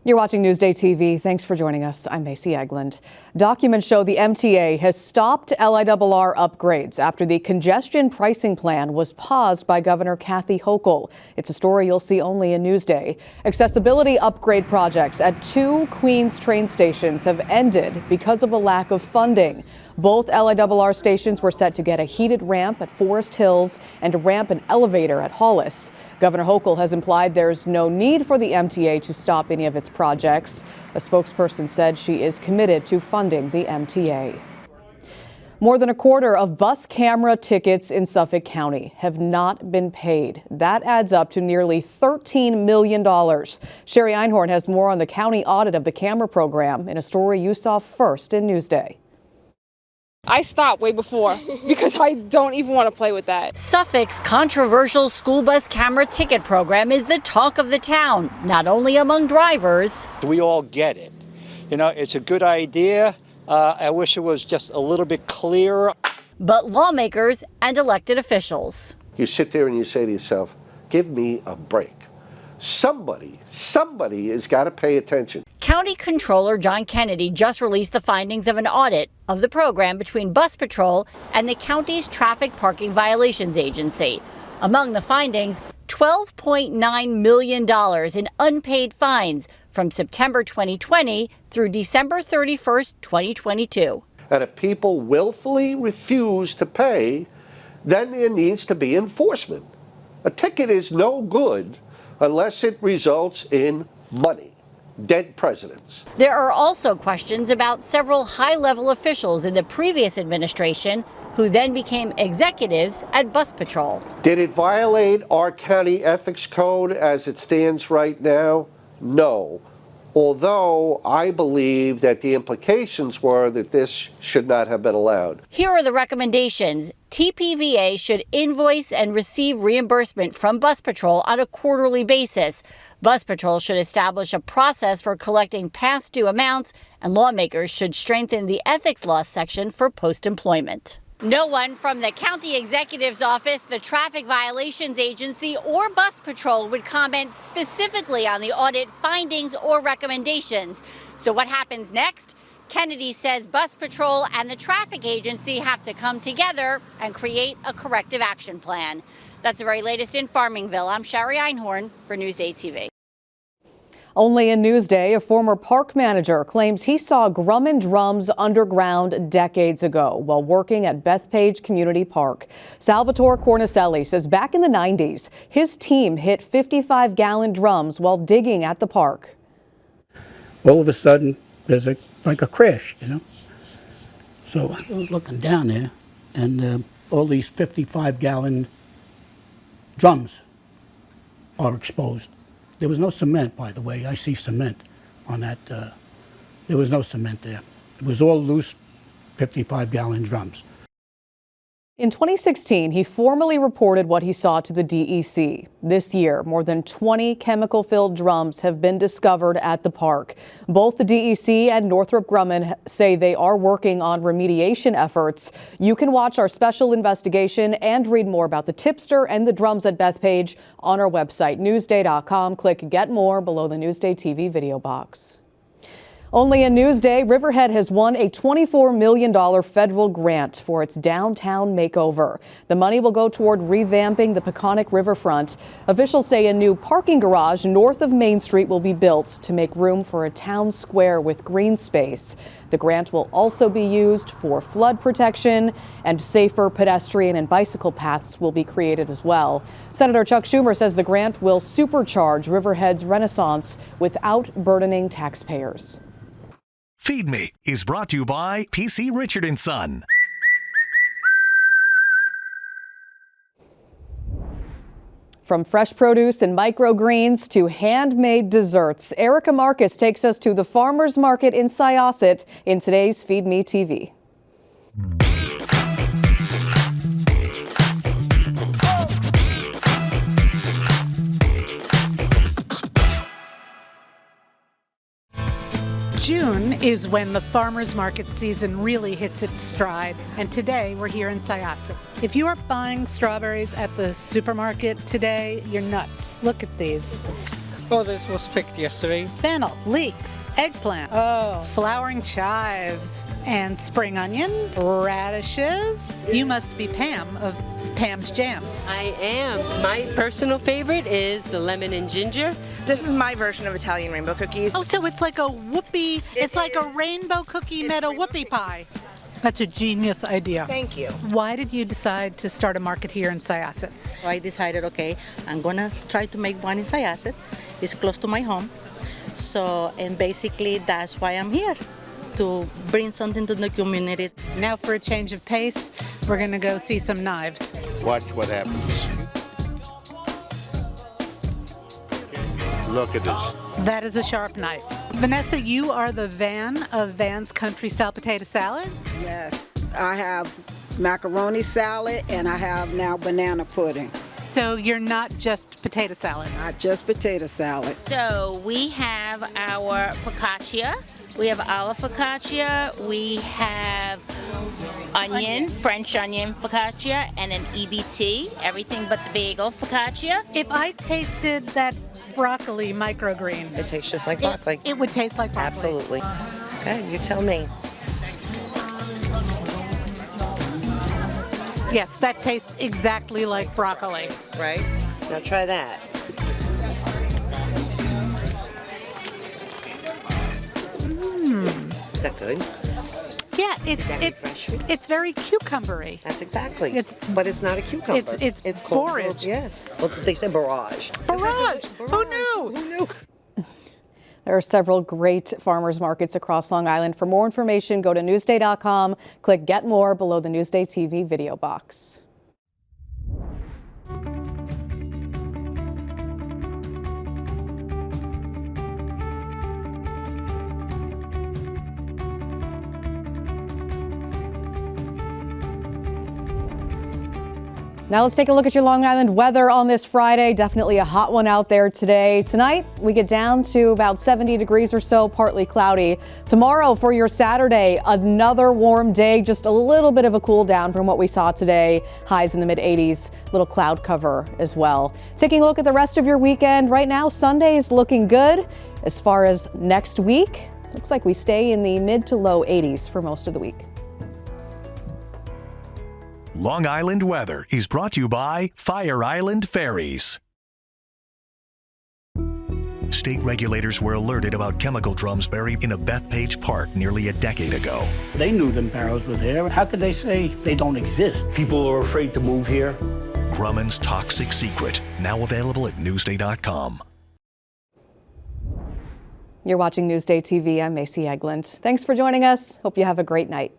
You're watching Newsday TV. Thanks for joining us. I'm Macy Eglund. Documents show the MTA has stopped LIRR upgrades after the congestion pricing plan was paused by Governor Kathy Hochul. It's a story you'll see only in Newsday. Accessibility upgrade projects at 2 Queens train stations have ended because of a lack of funding. Both LIRR stations were set to get a heated ramp at Forest Hills and a ramp and elevator at Hollis. Governor Hochul has implied there's no need for the MTA to stop any of its projects. A spokesperson said she is committed to funding the MTA. More than a quarter of bus camera tickets in Suffolk County have not been paid. That adds up to nearly $13 million. Sherry Einhorn has more on the county audit of the camera program in a story you saw first in Newsday. I stopped way before because I don't even want to play with that. Suffolk's controversial school bus camera ticket program is the talk of the town, not only among drivers. We all get it. You know, it's a good idea. I wish it was just a little bit clearer. But lawmakers and elected officials. You sit there and you say to yourself, give me a break. Somebody has got to pay attention. County Controller John Kennedy just released the findings of an audit of the program between Bus Patrol and the county's Traffic Parking Violations Agency. Among the findings, $12.9 million in unpaid fines from September 2020 through December 31st, 2022. And if people willfully refuse to pay, then there needs to be enforcement. A ticket is no good unless it results in money. Dead presidents. There are also questions about several high-level officials in the previous administration who then became executives at Bus Patrol. Did it violate our county ethics code as it stands right now? No. Although I believe that the implications were that this should not have been allowed. Here are the recommendations. TPVA should invoice and receive reimbursement from Bus Patrol on a quarterly basis. Bus Patrol should establish a process for collecting past due amounts, and lawmakers should strengthen the ethics law section for post-employment. No one from the county executive's office, the Traffic Violations Agency, or Bus Patrol would comment specifically on the audit findings or recommendations. So what happens next? Kennedy says Bus Patrol and the traffic agency have to come together and create a corrective action plan. That's the very latest in Farmingville. I'm Sherry Einhorn for Newsday TV. Only in Newsday, a former park manager claims he saw Grumman drums underground decades ago while working at Bethpage Community Park. Salvatore Cornicelli says back in the 90s, his team hit 55-gallon drums while digging at the park. All of a sudden, there's like a crash, you know. So I was looking down there, and all these 55-gallon drums are exposed. There was no cement, by the way. I see cement on that. There was no cement there. It was all loose 55-gallon drums. In 2016, he formally reported what he saw to the DEC. This year, more than 20 chemical-filled drums have been discovered at the park. Both the DEC and Northrop Grumman say they are working on remediation efforts. You can watch our special investigation and read more about the tipster and the drums at Bethpage on our website, newsday.com. Click Get More below the Newsday TV video box. Only in Newsday, Riverhead has won a $24 million federal grant for its downtown makeover. The money will go toward revamping the Peconic riverfront. Officials say a new parking garage north of Main Street will be built to make room for a town square with green space. The grant will also be used for flood protection, and safer pedestrian and bicycle paths will be created as well. Senator Chuck Schumer says the grant will supercharge Riverhead's renaissance without burdening taxpayers. FeedMe is brought to you by PC Richard & Son. From fresh produce and microgreens to handmade desserts, Erica Marcus takes us to the Farmers Market in Syosset in today's FeedMe TV. June is when the farmers market season really hits its stride, and today we're here in Syosset. If you are buying strawberries at the supermarket today, you're nuts. Look at these. Oh, this was picked yesterday. Fennel, leeks, eggplant, flowering chives, and spring onions, radishes. You must be Pam of Pam's Jams. I am. My personal favorite is the lemon and ginger. This is my version of Italian rainbow cookies. Oh, so it's like a whoopie, it's like a rainbow cookie made a whoopie pie. That's a genius idea. Thank you. Why did you decide to start a market here in Syosset? So I decided, okay, I'm gonna try to make one in Syosset. It's close to my home. So, and basically that's why I'm here, to bring something to the community. Now for a change of pace, we're gonna go see some knives. Watch what happens. Look at this. That is a sharp knife. Vanessa, you are the Van of Van's Country Style Potato Salad. Yes, I have macaroni salad and I have now banana pudding. So you're not just potato salad. Not just potato salad. So we have our focaccia. We have olive focaccia. We have onion, French onion focaccia, and an EBT, everything but the bagel focaccia. If I tasted that broccoli microgreen, It tastes just like broccoli. it would taste like broccoli. Absolutely. Okay, you tell me. Yes, that tastes exactly like broccoli. Right? Now try that. Is that good? Yeah, very fresh. it's very cucumbery. That's exactly. It's- but it's not a cucumber. it's called borage. Yeah. Well, they say barrage. Barrage! Who knew? Who knew? There are several great farmers markets across Long Island. For more information, go to newsday.com, click Get More below the Newsday TV video box. Now let's take a look at your Long Island weather on this Friday. Definitely a hot one out there today. Tonight, we get down to about 70 degrees or so, partly cloudy. Tomorrow for your Saturday, another warm day, just a little bit of a cool down from what we saw today. Highs in the mid 80s, little cloud cover as well. Taking a look at the rest of your weekend. Right now, Sunday is looking good. As far as next week, looks like we stay in the mid to low 80s for most of the week. Long Island weather is brought to you by Fire Island Ferries. State regulators were alerted about chemical drums buried in a Bethpage park nearly a decade ago. They knew them barrels were there. How could they say they don't exist? People are afraid to move here. Grumman's Toxic Secret, now available at Newsday.com. You're watching Newsday TV. I'm Macy Eglund. Thanks for joining us. Hope you have a great night.